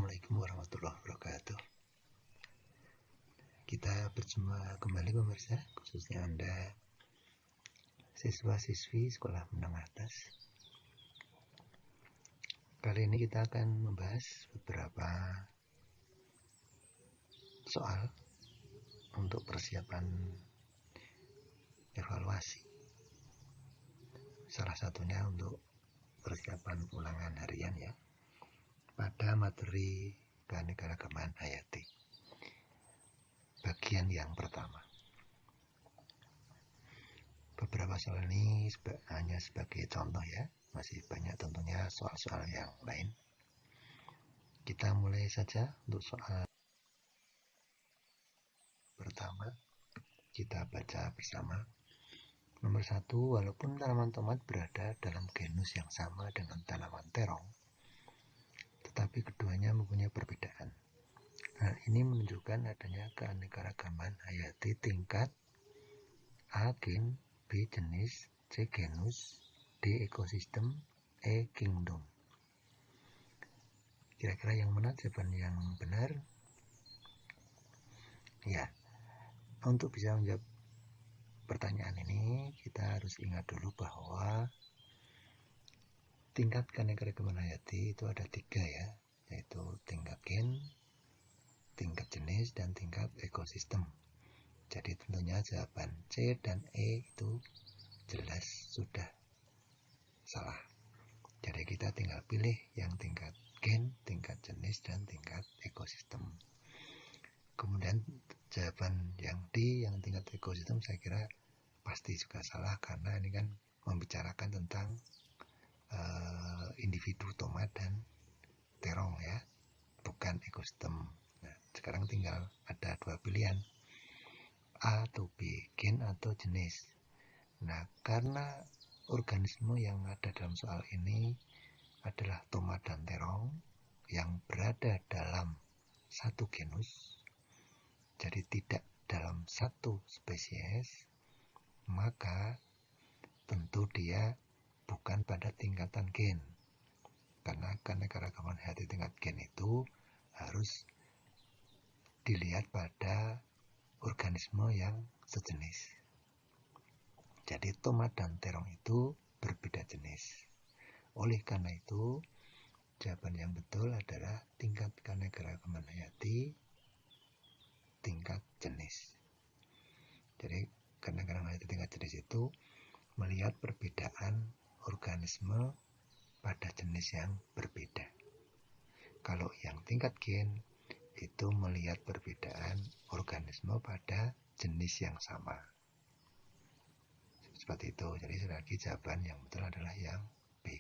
Assalamualaikum warahmatullahi wabarakatuh. Kita berjumpa kembali pemirsa, khususnya Anda siswa-siswi sekolah menengah atas. Kali ini kita akan membahas beberapa soal untuk persiapan evaluasi. Salah satunya untuk persiapan ulangan harian ya, pada materi keanekaragaman hayati. Bagian yang pertama. Beberapa soal ini hanya sebagai contoh ya, masih banyak tentunya soal-soal yang lain. Kita mulai saja untuk soal pertama. Kita baca bersama. Nomor 1, walaupun tanaman tomat berada dalam genus yang sama dengan tanaman terong, tetapi keduanya mempunyai perbedaan. Hal ini menunjukkan adanya keanekaragaman hayati tingkat A. Gen, B. Jenis, C. Genus, D. Ekosistem, E. Kingdom. Kira-kira yang mana jawaban yang benar? Ya, untuk bisa menjawab pertanyaan ini kita harus ingat dulu bahwa tingkat keanekaragaman hayati itu ada 3 ya, yaitu tingkat gen, tingkat jenis, dan tingkat ekosistem. Jadi tentunya jawaban C dan E itu jelas sudah salah. Jadi kita tinggal pilih yang tingkat gen, tingkat jenis, dan tingkat ekosistem. Kemudian jawaban yang D, yang tingkat ekosistem, saya kira pasti juga salah, karena ini kan membicarakan tentang individu tomat dan terong ya, bukan ekosistem. Nah, sekarang tinggal ada 2 pilihan, A atau B, gen atau jenis. Nah, karena organisme yang ada dalam soal ini adalah tomat dan terong yang berada dalam satu genus, jadi tidak dalam satu spesies, maka tentu dia bukan pada tingkatan gen. Karena keanekaragaman hayati tingkat gen itu harus dilihat pada organisme yang sejenis. Jadi tomat dan terong itu berbeda jenis. Oleh karena itu, jawaban yang betul adalah tingkat keanekaragaman hayati tingkat jenis. Jadi keanekaragaman hayati tingkat jenis itu melihat perbedaan organisme pada jenis yang berbeda. Kalau yang tingkat gen itu melihat perbedaan organisme pada jenis yang sama. Seperti itu. Jadi sekali lagi jawaban yang betul adalah yang B.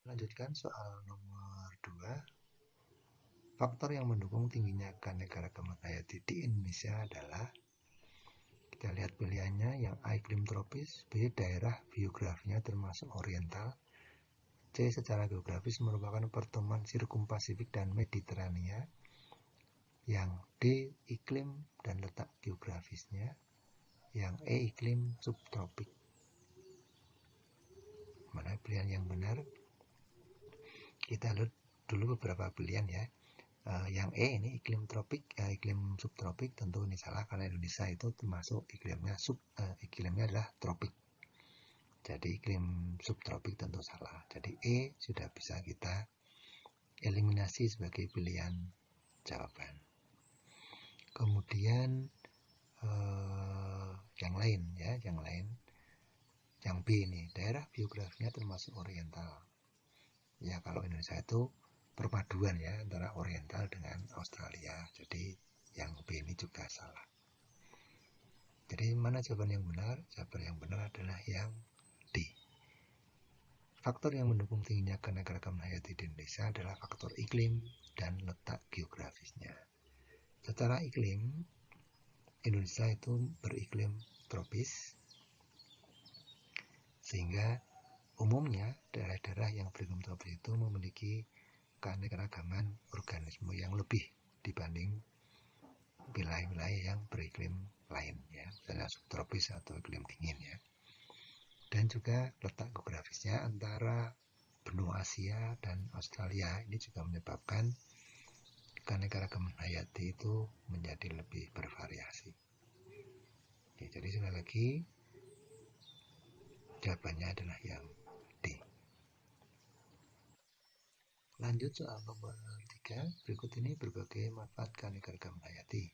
Lanjutkan soal nomor 2. Faktor yang mendukung tingginya keanekaragaman hayati di Indonesia adalah, kita lihat pilihannya, yang A. Iklim tropis, B. Daerah biografinya termasuk oriental, C. Secara geografis merupakan pertemuan sirkum Pasifik dan Mediterania, yang D. Iklim dan letak geografisnya, yang E. Iklim subtropik. Mana pilihan yang benar? Kita lihat dulu beberapa pilihan ya. Yang E ini iklim tropik, iklim subtropik, tentu ini salah karena Indonesia itu termasuk iklimnya adalah tropik. Jadi iklim subtropik tentu salah. Jadi E sudah bisa kita eliminasi sebagai pilihan jawaban. Kemudian yang lain ya, yang B ini, daerah biografinya termasuk oriental. Ya, kalau Indonesia itu perpaduan ya antara oriental dengan Australia. Jadi yang B ini juga salah. Jadi mana jawaban yang benar? Jawaban yang benar adalah yang D. Faktor yang mendukung tingginya keanekaragaman hayati di Indonesia adalah faktor iklim dan letak geografisnya. Secara iklim, Indonesia itu beriklim tropis, sehingga umumnya daerah-daerah yang beriklim tropis itu memiliki keanekaragaman organisme yang lebih dibanding wilayah-wilayah yang beriklim lain ya, misalnya subtropis atau iklim dingin ya. Dan juga letak geografisnya antara benua Asia dan Australia. Ini juga menyebabkan keanekaragaman hayati itu menjadi lebih bervariasi. Oke, jadi sekali lagi jawabannya adalah yang D. Lanjut soal nomor 3. Berikut ini berbagai manfaat keanekaragaman hayati.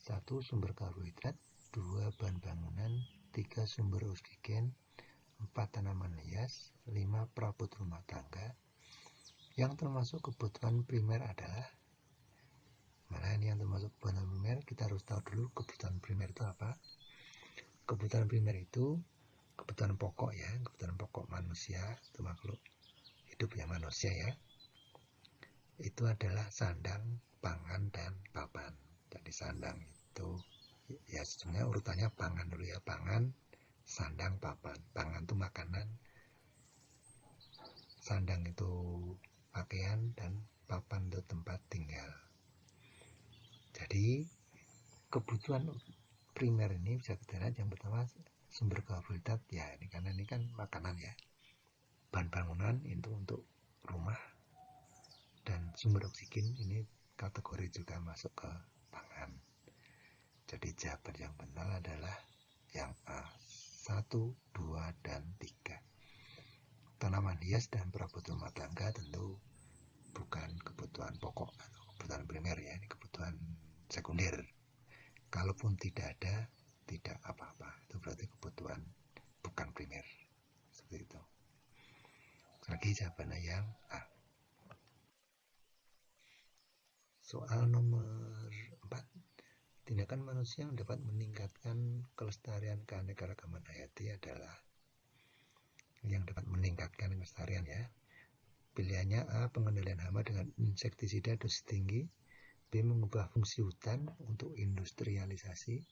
1. Sumber karbohidrat. 2. Bahan bangunan. 3. Sumber oksigen. 4. Tanaman hias. 5. Perabot rumah tangga. Yang termasuk kebutuhan primer adalah, mana ini yang termasuk kebutuhan primer? Kita harus tahu dulu kebutuhan primer itu apa. Kebutuhan primer itu kebutuhan pokok ya, kebutuhan pokok manusia, itu makhluk hidup ya, manusia ya. Itu adalah sandang, pangan, dan papan. Jadi sandang itu ya sebenarnya urutannya pangan dulu ya, pangan, sandang, papan. Pangan itu makanan, sandang itu pakaian, dan papan itu tempat tinggal. Jadi kebutuhan primer ini bisa kita lihat, yang pertama sumber karbohidrat ya, ini karena ini kan makanan ya. Bahan bangunan itu untuk rumah, dan sumber oksigen ini kategori juga masuk ke pangan. Jadi jawaban yang benar adalah yang A, 1, 2, dan 3. Tanaman hias dan perabot rumah tangga tentu bukan kebutuhan pokok atau kebutuhan primer ya, ini kebutuhan sekunder. Kalaupun tidak ada, tidak apa-apa, itu berarti kebutuhan bukan primer. Seperti itu. Lagi jawabannya yang A. Soal nomor 4. Tindakan manusia yang dapat meningkatkan kelestarian keanekaragaman hayati adalah, yang dapat meningkatkan kelestarian ya. Pilihannya A. Pengendalian hama dengan insektisida dosis tinggi. B. Mengubah fungsi hutan untuk industrialisasi.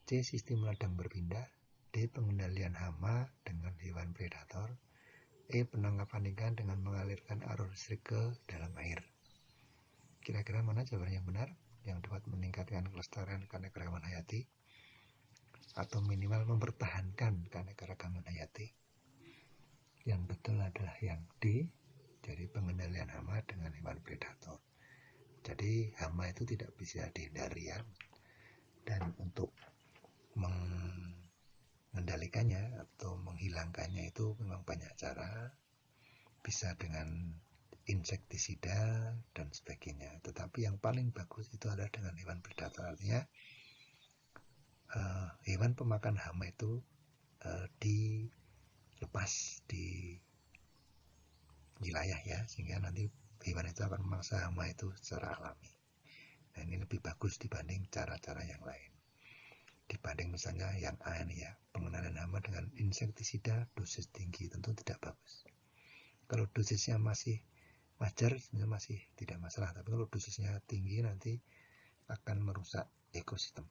C. Sistem ladang berpindah. D. Pengendalian hama dengan hewan predator. E. Penangkapan ikan dengan mengalirkan arus listrik ke dalam air. Kira-kira mana jawaban yang benar yang dapat meningkatkan kelestarian keanekaragaman hayati atau minimal mempertahankan keanekaragaman hayati? Yang betul adalah yang D, jadi pengendalian hama dengan hewan predator. Jadi hama itu tidak bisa dihindari ya, dan untuk mengendalikannya atau menghilangkannya itu memang banyak cara, bisa dengan insektisida dan sebagainya. Tetapi yang paling bagus itu adalah dengan hewan predator. Artinya hewan pemakan hama itu dilepas di wilayah ya, sehingga nanti hewan itu akan memangsa hama itu secara alami. Nah, ini lebih bagus dibanding cara-cara yang lain. Dibanding misalnya yang A ini ya, pengendalian hama dengan insektisida dosis tinggi, tentu tidak bagus. Kalau dosisnya masih wajar, sebenarnya masih tidak masalah. Tapi kalau dosisnya tinggi nanti akan merusak ekosistem.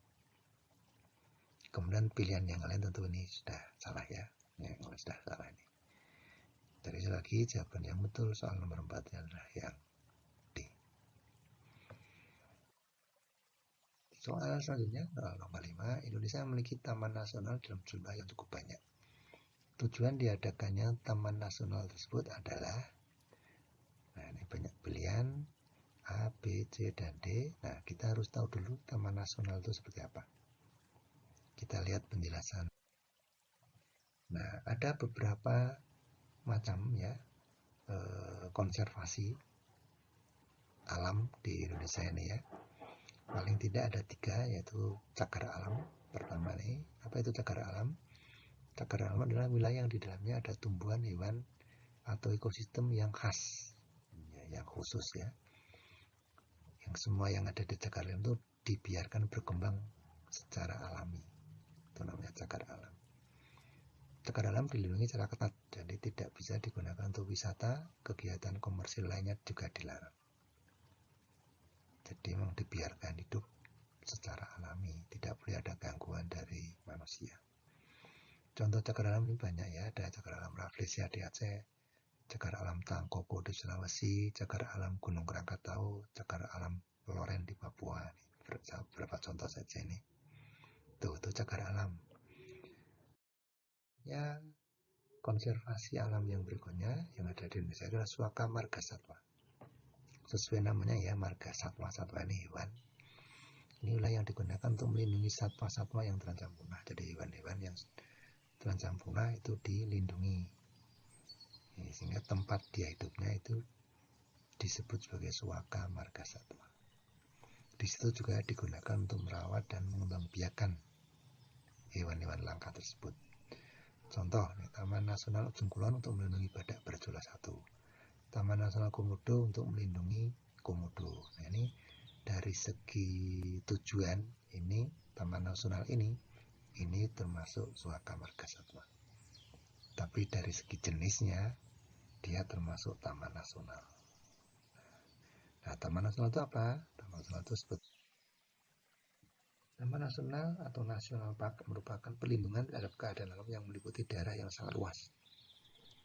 Kemudian pilihan yang lain tentu ini sudah salah ya. Yang sudah salah ini. Jadi lagi jawaban yang betul soal nomor 4 adalah yang D. Soal selanjutnya, soal nomor 5. Indonesia memiliki taman nasional dalam jumlah yang cukup banyak. Tujuan diadakannya taman nasional tersebut adalah, nah ini banyak pilihan A, B, C, dan D. Nah, kita harus tahu dulu taman nasional itu seperti apa. Kita lihat penjelasan. Nah, ada beberapa macam ya konservasi alam di Indonesia ini ya. Paling tidak ada 3, yaitu cagar alam. Pertama nih, apa itu cagar alam? Cagar alam adalah wilayah yang di dalamnya ada tumbuhan, hewan, atau ekosistem yang khas, yang khusus ya. Yang semua yang ada di cagar alam itu dibiarkan berkembang secara alami. Itu namanya cagar alam. Cagar alam dilindungi secara ketat, jadi tidak bisa digunakan untuk wisata, kegiatan komersil lainnya juga dilarang. Jadi memang dibiarkan hidup secara alami, tidak boleh ada gangguan dari manusia. Contoh cagar alam ini banyak ya, ada cagar alam Rafflesia di Aceh, cagar alam Tangkoko di Sulawesi, cagar alam Gunung Krakatau, cagar alam Loren di Papua. Beberapa contoh saja ini. Itu cagar alam. Ya, konservasi alam yang berikutnya yang ada di Indonesia adalah Suaka Marga Satwa. Sesuai namanya ya, marga satwa. Satwa ini hewan. Ini wilayah yang digunakan untuk melindungi satwa-satwa yang terancam punah. Jadi hewan-hewan yang terancam punah itu dilindungi. Sehingga tempat dia hidupnya itu disebut sebagai Suaka Marga Satwa. Di situ juga digunakan untuk merawat dan mengembangbiakan hewan-hewan langka tersebut. Contoh, Taman Nasional Ujung Kulon untuk melindungi badak berjula 1. Taman Nasional Komodo untuk melindungi komodo. Nah, ini dari segi tujuan ini Taman Nasional ini termasuk Suaka Marga Satwa. Tapi dari segi jenisnya dia termasuk Taman Nasional. Nah, Taman Nasional itu apa? Taman Nasional itu sebut Taman Nasional atau National Park merupakan perlindungan terhadap keadaan alam yang meliputi daerah yang sangat luas,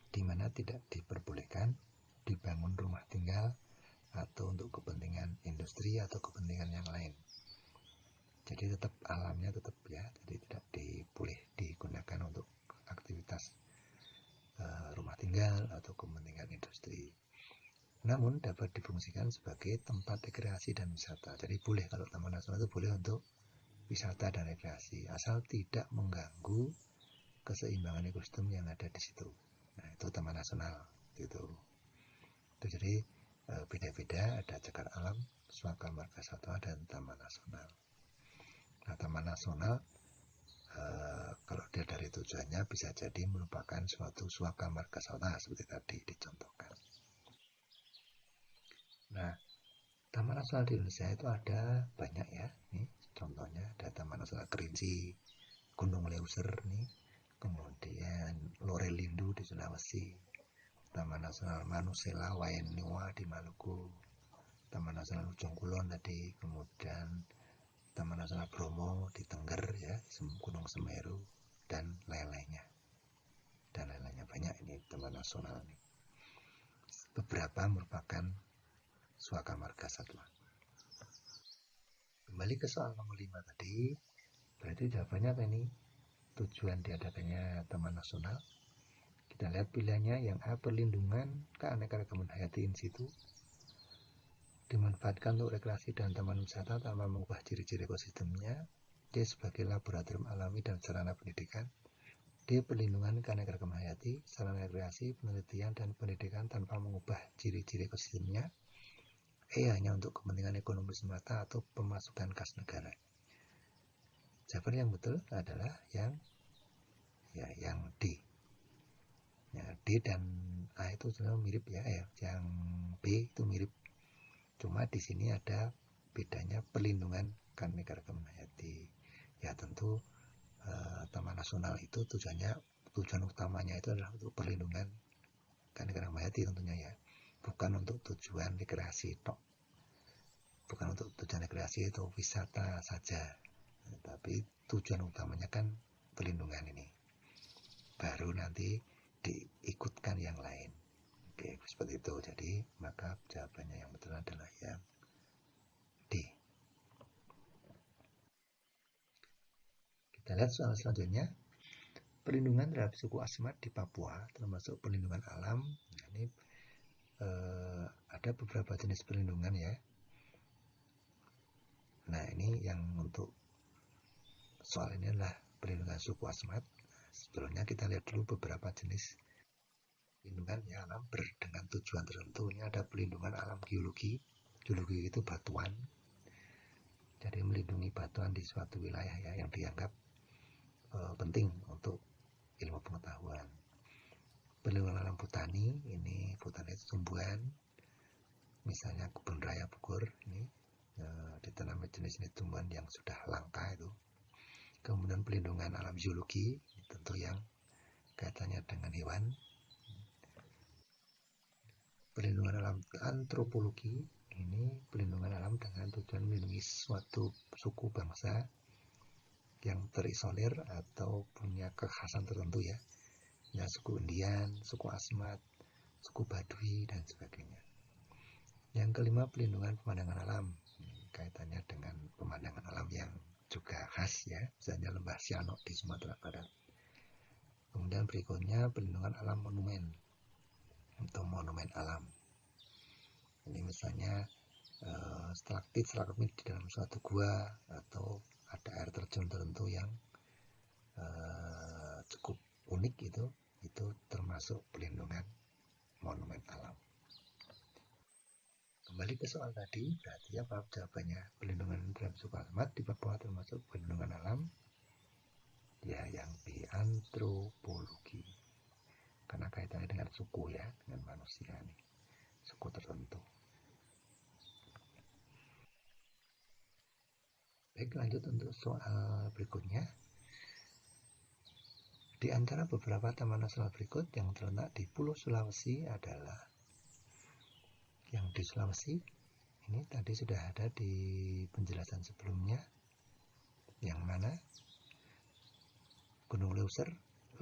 di mana tidak diperbolehkan dibangun rumah tinggal atau untuk kepentingan industri atau kepentingan yang lain. Jadi tetap alamnya tetap ya, jadi tidak boleh digunakan untuk aktivitas rumah tinggal atau kepentingan industri. Namun dapat difungsikan sebagai tempat rekreasi dan wisata. Jadi boleh, kalau Taman Nasional itu boleh untuk wisata dan rekreasi, asal tidak mengganggu keseimbangan ekosistem yang ada di situ. Nah, itu Taman Nasional gitu. Itu jadi beda-beda, ada cagar alam, Suaka Marga Satwa, dan Taman Nasional. Nah, Taman Nasional kalau dia dari tujuannya bisa jadi merupakan suatu Suaka Marga Satwa seperti tadi dicontohkan. Nah, Taman Nasional di Indonesia itu ada banyak ya. Nih, contohnya ada Taman Nasional Kerinci, Gunung Leuser nih, kemudian Lorelindo di Sulawesi, Taman Nasional Manusela Wainua di Maluku, Taman Nasional Ujung Kulon tadi, kemudian Taman Nasional Bromo di Tengger ya, Gunung Semeru, dan lain-lainnya. Dan lain-lainnya banyak ini Taman Nasional ini. Beberapa merupakan Suaka Marga Satwa. Kembali ke soal nomor 5 tadi, berarti jawabannya apa ini? Tujuan diadakannya Taman Nasional. Kita lihat pilihannya. Yang A, perlindungan keanekaragaman hayati in situ, dimanfaatkan untuk rekreasi dan taman wisata tanpa mengubah ciri-ciri ekosistemnya. D, sebagai laboratorium alami dan sarana pendidikan. D, perlindungan keanekaragaman hayati, sarana rekreasi, penelitian, dan pendidikan tanpa mengubah ciri-ciri ekosistemnya. E, hanya untuk kepentingan ekonomi semata atau pemasukan kas negara. Jawaban yang betul adalah yang D. Ya, D dan A itu sebenarnya mirip ya, yang B itu mirip. Cuma di sini ada bedanya perlindungan keanekaragaman hayati. Ya tentu Taman Nasional itu tujuan utamanya itu adalah untuk perlindungan keanekaragaman hayati tentunya ya, bukan untuk tujuan rekreasi tok, bukan untuk tujuan rekreasi itu wisata saja, tapi tujuan utamanya kan perlindungan ini, baru nanti diikutkan yang lain. Oke, seperti itu. Jadi maka jawabannya yang betul adalah yang D. Kita lihat soal selanjutnya. Perlindungan terhadap suku Asmat di Papua termasuk perlindungan alam. Nah, ini ada beberapa jenis perlindungan ya. Nah, ini yang untuk soal ini adalah perlindungan suku Asmat. Sebelumnya kita lihat dulu beberapa jenis perlindungan ya, alam dengan tujuan tertentu. Ini ada perlindungan alam geologi. Geologi itu batuan. Jadi melindungi batuan di suatu wilayah ya, yang dianggap penting untuk ilmu pengetahuan. Perlindungan alam botani, ini botani itu tumbuhan, misalnya kebun raya Bogor ini ditanami jenis-jenis tumbuhan yang sudah langka itu. Kemudian perlindungan alam zoologi, tentu yang kaitannya dengan hewan. Perlindungan alam antropologi, ini perlindungan alam dengan tujuan melindungi suatu suku bangsa yang terisolir atau punya kekhasan tertentu ya, suku Indian, suku Asmat, suku Baduy, dan sebagainya. Yang kelima, pelindungan pemandangan alam, kaitannya dengan pemandangan alam yang juga khas ya, misalnya lembah Sianok di Sumatera Barat. Kemudian berikutnya pelindungan alam monumen atau monumen alam. Ini misalnya stalaktit di dalam suatu gua, atau ada air terjun tertentu yang cukup unik, itu termasuk pelindungan monumen alam. Kembali ke soal tadi, berarti apa jawabannya? Pelindungan terhadap suku Asmat di Papua termasuk pelindungan alam? Ya, yang B, antropologi. Karena kaitannya dengan suku ya, dengan manusia nih, suku tertentu. Baik, lanjut untuk soal berikutnya. Di antara beberapa taman nasional berikut yang terletak di Pulau Sulawesi adalah, yang di Sulawesi ini tadi sudah ada di penjelasan sebelumnya. Yang mana? Gunung Leuser,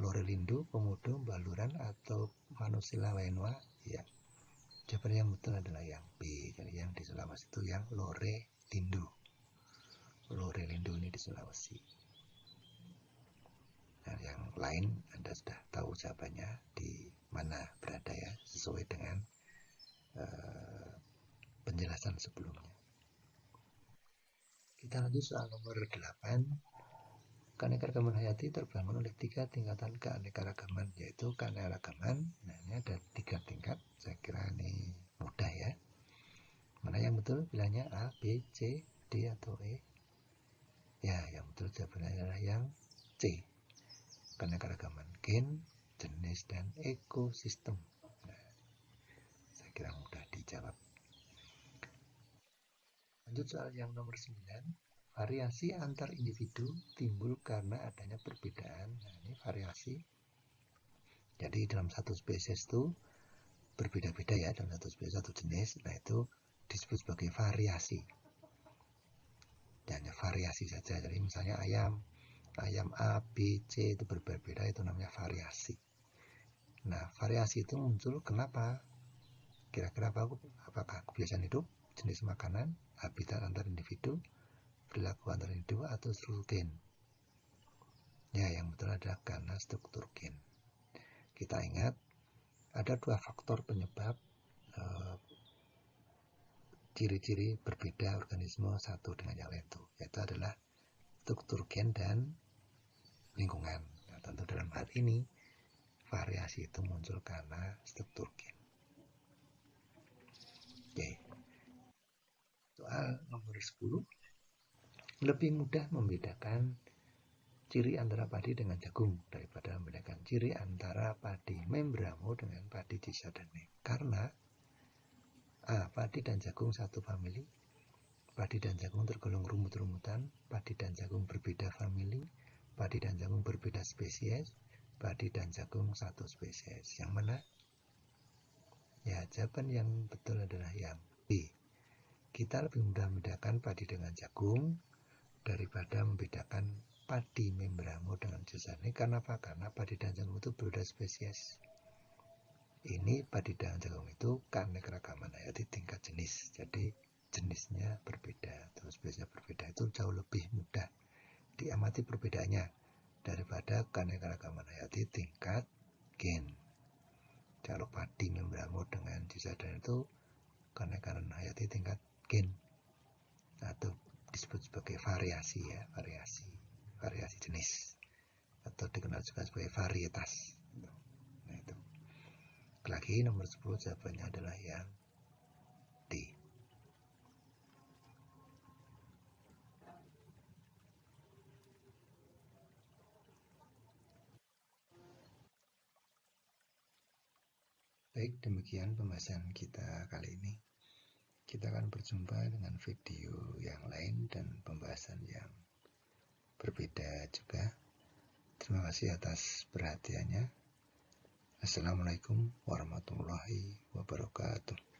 Lorelindo, Komodo, Baluran, atau Manusila Wainua? Ya, jawaban yang betul adalah yang B. Jadi yang di Sulawesi itu yang Lorelindo. Lorelindo ini di Sulawesi. Nah, yang lain Anda sudah tahu jawabannya di mana berada ya, sesuai dengan penjelasan sebelumnya. Kita lanjut soal nomor 8. Keanekaragaman hayati terbangun oleh 3 tingkatan keanekaragaman, yaitu keanekaragaman. Nah, ini ada 3 tingkat. Saya kira ini mudah ya. Mana yang betul? Pilihannya A, B, C, D, atau E? Ya, yang betul jawabannya adalah yang C. Keanekaragaman gen, jenis, dan ekosistem. Nah, saya kira mudah dijawab. Lanjut soal yang nomor 9. Variasi antar individu timbul karena adanya perbedaan. Nah, ini variasi. Jadi dalam satu spesies itu berbeda-beda ya, dalam satu spesies, satu jenis. Nah, itu disebut sebagai variasi. Hanya variasi saja. Jadi misalnya ayam A, B, C itu berbeda-beda, itu namanya variasi. Nah, variasi itu muncul kenapa? Kira-kira apakah kebiasaan hidup, jenis makanan, habitat antar individu, perilaku antar individu, atau struktur gen? Ya, yang betul adalah karena struktur gen. Kita ingat ada 2 faktor penyebab ciri-ciri berbeda organisme satu dengan yang lain, yaitu adalah struktur gen dan lingkungan. Nah, tentu dalam hal ini variasi itu muncul karena struktur gen. Oke. Soal nomor 10. Lebih mudah membedakan ciri antara padi dengan jagung daripada membedakan ciri antara padi membramo dengan padi cisadane. Karena A, padi dan jagung satu famili, padi dan jagung tergolong rumut-rumutan, padi dan jagung berbeda famili, padi dan jagung berbeda spesies, padi dan jagung satu spesies. Yang mana? Ya, jawaban yang betul adalah yang B. Kita lebih mudah membedakan padi dengan jagung daripada membedakan padi membramo dengan cisadane. Karena apa? Karena padi dan jagung itu berbeda spesies. Ini padi dan jagung itu keanekaragaman hayati tingkat jenis. Jadi jenisnya berbeda, terus spesiesnya berbeda, itu jauh lebih mudah diamati perbedaannya daripada keanekaragaman hayati tingkat gen. Kalau padi membramo dengan cisadane itu keanekaragaman hayati tingkat gen, atau disebut sebagai variasi ya, variasi jenis, atau dikenal juga sebagai varietas. Nah, itu. Lagi nomor 10 jawabannya adalah yang D. Baik, demikian pembahasan kita kali ini. Kita akan berjumpa dengan video yang lain dan pembahasan yang berbeda juga. Terima kasih atas perhatiannya. Assalamualaikum warahmatullahi wabarakatuh.